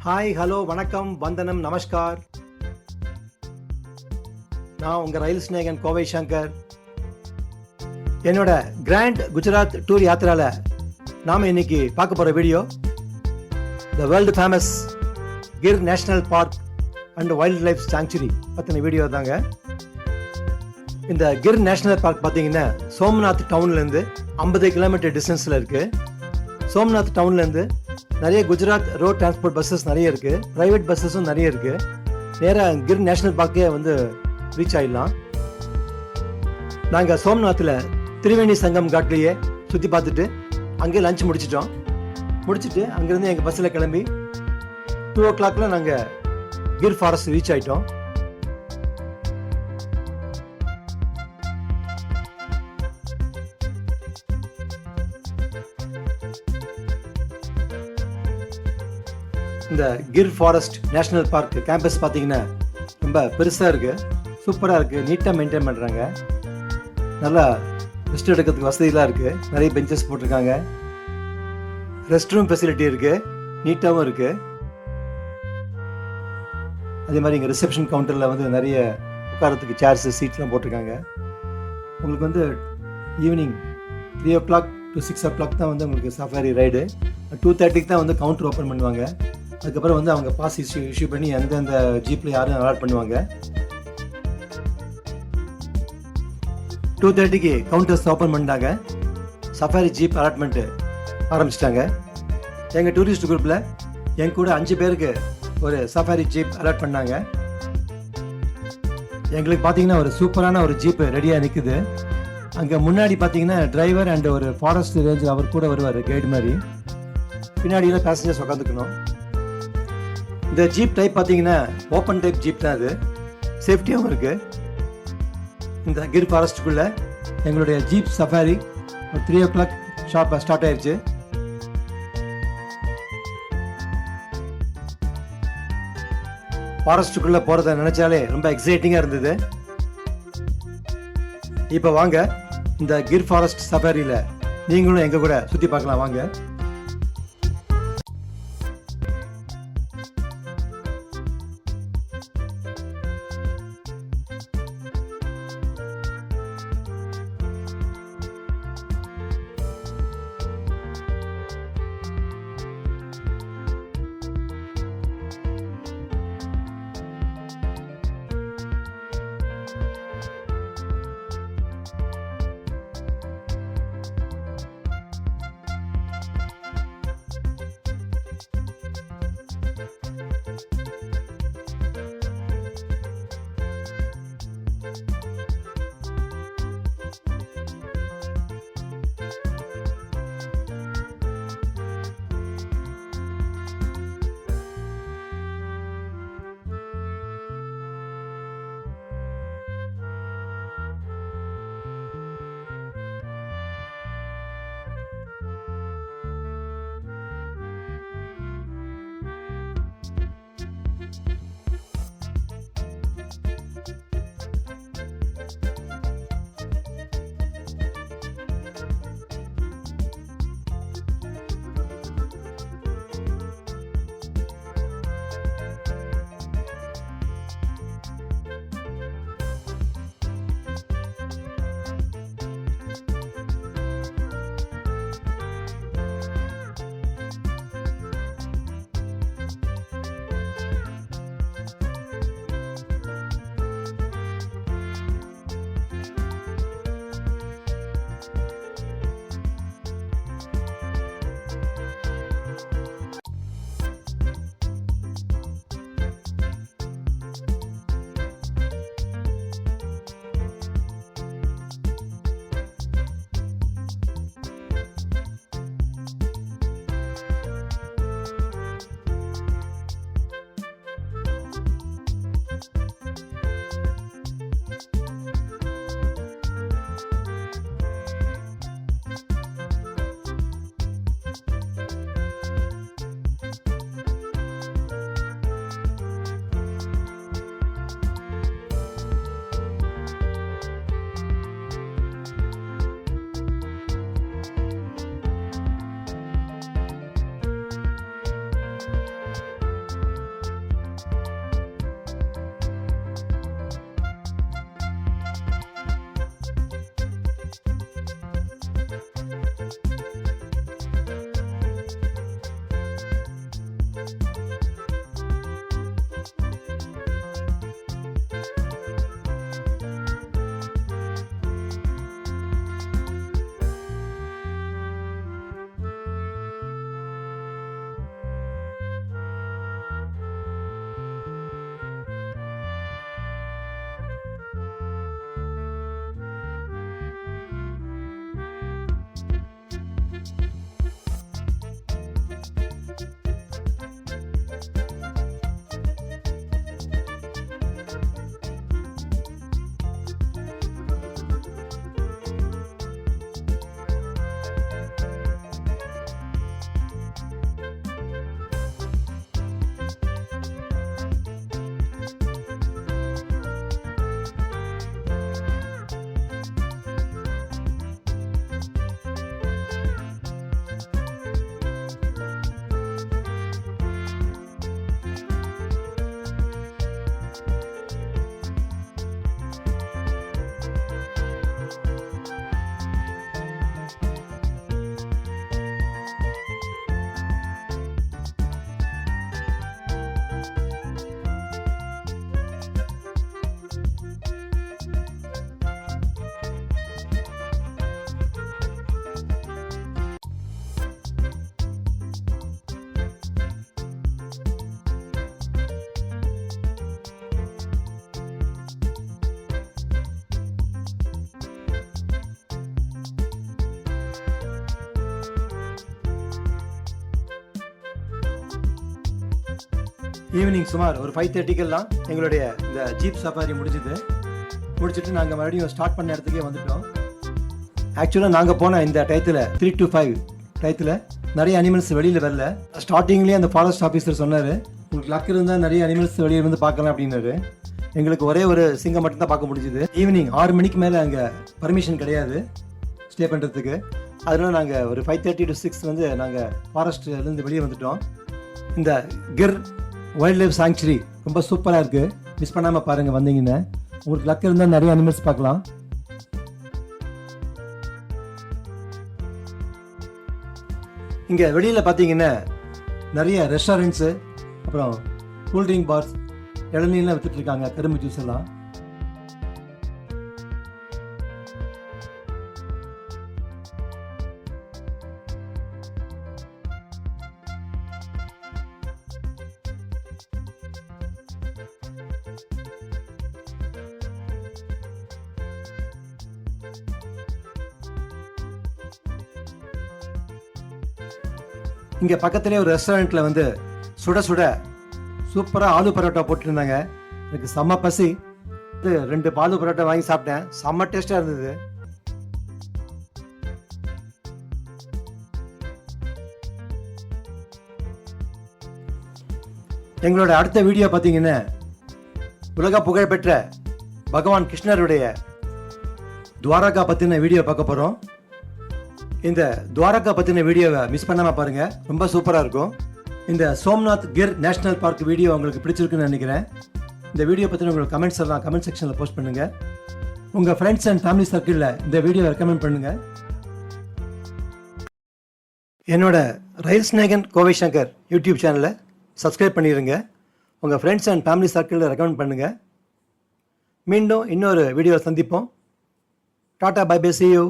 Hi, hello, வணக்கம், வந்தனம், நமஸ்கார். நான் உங்கள் ரயில் ஸ்நேகன் கோவை சங்கர். என்னோட கிராண்ட் குஜராத் டூர் யாத்திரால நாம் இன்னைக்கு பார்க்க போகிற video the world famous Gir national park and wild life sanctuary பற்றின வீடியோ தாங்க. இந்த கிர் நேஷனல் பார்க் பார்த்தீங்கன்னா சோம்நாத் டவுன்லேருந்து 50 கிலோமீட்டர் டிஸ்டன்ஸில் இருக்குது. சோம்நாத் டவுன்லேருந்து நிறைய குஜராத் ரோட் டிரான்ஸ்போர்ட் பஸ்ஸஸ் நிறைய இருக்குது, ப்ரைவேட் பஸ்ஸஸும் நிறைய இருக்குது. நேராக கிர் நேஷனல் பார்க்கே வந்து ரீச் ஆகிடலாம். நாங்கள் சோம்நாத்தில் திரிவேணி சங்கம் காட்லேயே சுற்றி பார்த்துட்டு அங்கேயே லஞ்ச் முடிச்சுட்டு அங்கேருந்து எங்கள் பஸ்ஸில் கிளம்பி 2 o'clock நாங்கள் கிர் ஃபாரஸ்ட் ரீச் ஆகிட்டோம். இந்த Gir forest national park campus பார்த்தீங்கன்னா ரொம்ப பெருசாக இருக்குது, சூப்பராக இருக்குது, நீட்டாக மெயின்டைன் பண்ணுறாங்க. நல்லா ரெஸ்ட் எடுக்கிறதுக்கு வசதியெலாம் இருக்குது, நிறைய பெஞ்சஸ் போட்டிருக்காங்க, ரெஸ்ட் ரூம் ஃபெசிலிட்டி இருக்குது, நீட்டாகவும் இருக்குது. அதே மாதிரி இங்கே ரிசப்ஷன் கவுண்டரில் வந்து நிறைய உட்காரத்துக்கு சேர்ஸு சீட்ஸ்லாம் போட்டிருக்காங்க. உங்களுக்கு வந்து ஈவினிங் 3 o'clock to 6 o'clock தான் வந்து உங்களுக்கு சஃபாரி ரைடு. 2:30 தான் வந்து கவுண்டர் ஓப்பன் பண்ணுவாங்க. அதுக்கப்புறம் வந்து அவங்க பாஸ் இஷ்யூ பண்ணி எந்தெந்த ஜீப்பில் யாரும் அலாட் பண்ணுவாங்க. 2:30 கவுண்டர்ஸ் ஓப்பன் பண்ணிட்டாங்க. சஃபாரி ஜீப் அலாட்மெண்ட்டு ஆரம்பிச்சிட்டாங்க. எங்கள் டூரிஸ்ட் குரூப்பில் என் கூட 5 பேருக்கு ஒரு சஃபாரி ஜீப் அலாட் பண்ணாங்க. எங்களுக்கு பார்த்தீங்கன்னா ஒரு சூப்பரான ஒரு ஜீப்பு ரெடியாக நிற்குது. அங்கே முன்னாடி பார்த்தீங்கன்னா டிரைவர் அண்ட் ஒரு ஃபாரஸ்ட் ரேஞ்சர் அவர் கூட வருவார், கைடு மாதிரி. பின்னாடியில் பேசஞ்சர்ஸ் உட்காந்துக்கணும். இந்த ஜீப் டைப் பார்த்தீங்கன்னா ஓப்பன் டைப் ஜீப் தான். அது சேஃப்டியாகவும் இருக்குது. இந்த கிர் ஃபாரஸ்ட்டுக்குள்ளே எங்களுடைய ஜீப் சஃபாரி 3 o'clock ஷார்ப்பாக ஸ்டார்ட் ஆயிடுச்சு. ஃபாரஸ்ட்டுக்குள்ளே போகிறத நினச்சாலே ரொம்ப எக்ஸைட்டிங்காக இருந்தது. இப்போ வாங்க இந்த கிர் ஃபாரஸ்ட் சஃபாரியில் நீங்களும் எங்கள் கூட சுற்றி பார்க்கலாம் வாங்க. ஈவினிங் சுமார் ஒரு 5:30க்கெல்லாம் எங்களுடைய இந்த ஜீப் சஃபாரி முடிச்சுட்டு நாங்கள் மறுபடியும் ஸ்டார்ட் பண்ண இடத்துக்கே வந்துட்டோம். ஆக்சுவலாக நாங்கள் போன இந்த டயத்தில் 3 to 5 டயத்தில் நிறைய அனிமல்ஸ் வெளியில் வரல. ஸ்டார்டிங்லேயே அந்த ஃபாரஸ்ட் ஆஃபீஸர் சொன்னார், உங்களுக்கு லக் இருந்தால் நிறைய அனிமல்ஸ் வெளியே வந்து பார்க்கலாம் அப்படின்னாரு. எங்களுக்கு ஒரே ஒரு சிங்கம் மட்டும்தான் பார்க்க முடிஞ்சுது. ஈவினிங் 6 மணிக்கு மேலே அங்கே பர்மிஷன் கிடையாது ஸ்டே பண்ணுறதுக்கு. அதனால் நாங்கள் ஒரு 5:30 to 6 வந்து நாங்கள் ஃபாரஸ்ட்லேருந்து வெளியே வந்துட்டோம். இந்த கிர் வைல்ட் லைஃப் சாங்சுரி ரொம்ப சூப்பராக இருக்குது, மிஸ் பண்ணாமல் பாருங்கள் வந்தீங்கன்னா. உங்களுக்கு லக் இருந்தால் நிறைய அனிமல்ஸ் பார்க்கலாம். இங்கே வெளியில் பார்த்தீங்கன்னா நிறைய ரெஸ்டாரண்ட்ஸு, அப்புறம் கூல்ட்ரிங்க் பார்ஸ், இளநீர்லாம் விற்றுட்ருக்காங்க, கரும்பு ஜூஸ் எல்லாம். இங்கே பக்கத்துலேயே ஒரு ரெஸ்டாரண்ட்டில் வந்து சுட சுட சூப்பராக ஆலு பரோட்டா போட்டுருந்தாங்க. எனக்கு செம்ம பசி, 2 ஆலு பரோட்டா வாங்கி சாப்பிட்டேன். செம்ம டேஸ்ட்டாக இருந்தது. எங்களோட அடுத்த வீடியோ பார்த்தீங்கன்னா உலக புகழ்பெற்ற பகவான் கிருஷ்ணருடைய துவாரகா பற்றின வீடியோ பார்க்க போகிறோம். இந்த துவாரகா பற்றின வீடியோவை மிஸ் பண்ணாமல் பாருங்கள், ரொம்ப சூப்பராக இருக்கும். இந்த Somnath Gir national park video உங்களுக்கு பிடிச்சிருக்குன்னு நினைக்கிறேன். இந்த வீடியோ பற்றின உங்களுக்கு கமெண்ட்ஸ் எல்லாம் கமெண்ட் செக்ஷனில் போஸ்ட் பண்ணுங்கள். உங்கள் ஃப்ரெண்ட்ஸ் அண்ட் ஃபேமிலி சர்க்கிளில் இந்த வீடியோவை ரெக்கமெண்ட் பண்ணுங்கள். என்னோட ரயில் ஸ்நேகன் கோவை சங்கர் யூடியூப் சேனலை சப்ஸ்கிரைப் பண்ணிடுங்க. உங்கள் ஃப்ரெண்ட்ஸ் அண்ட் ஃபேமிலி சர்க்கிளில் ரெக்கமெண்ட் பண்ணுங்கள். மீண்டும் இன்னொரு வீடியோவில் சந்திப்போம். Tata bye bye, see you.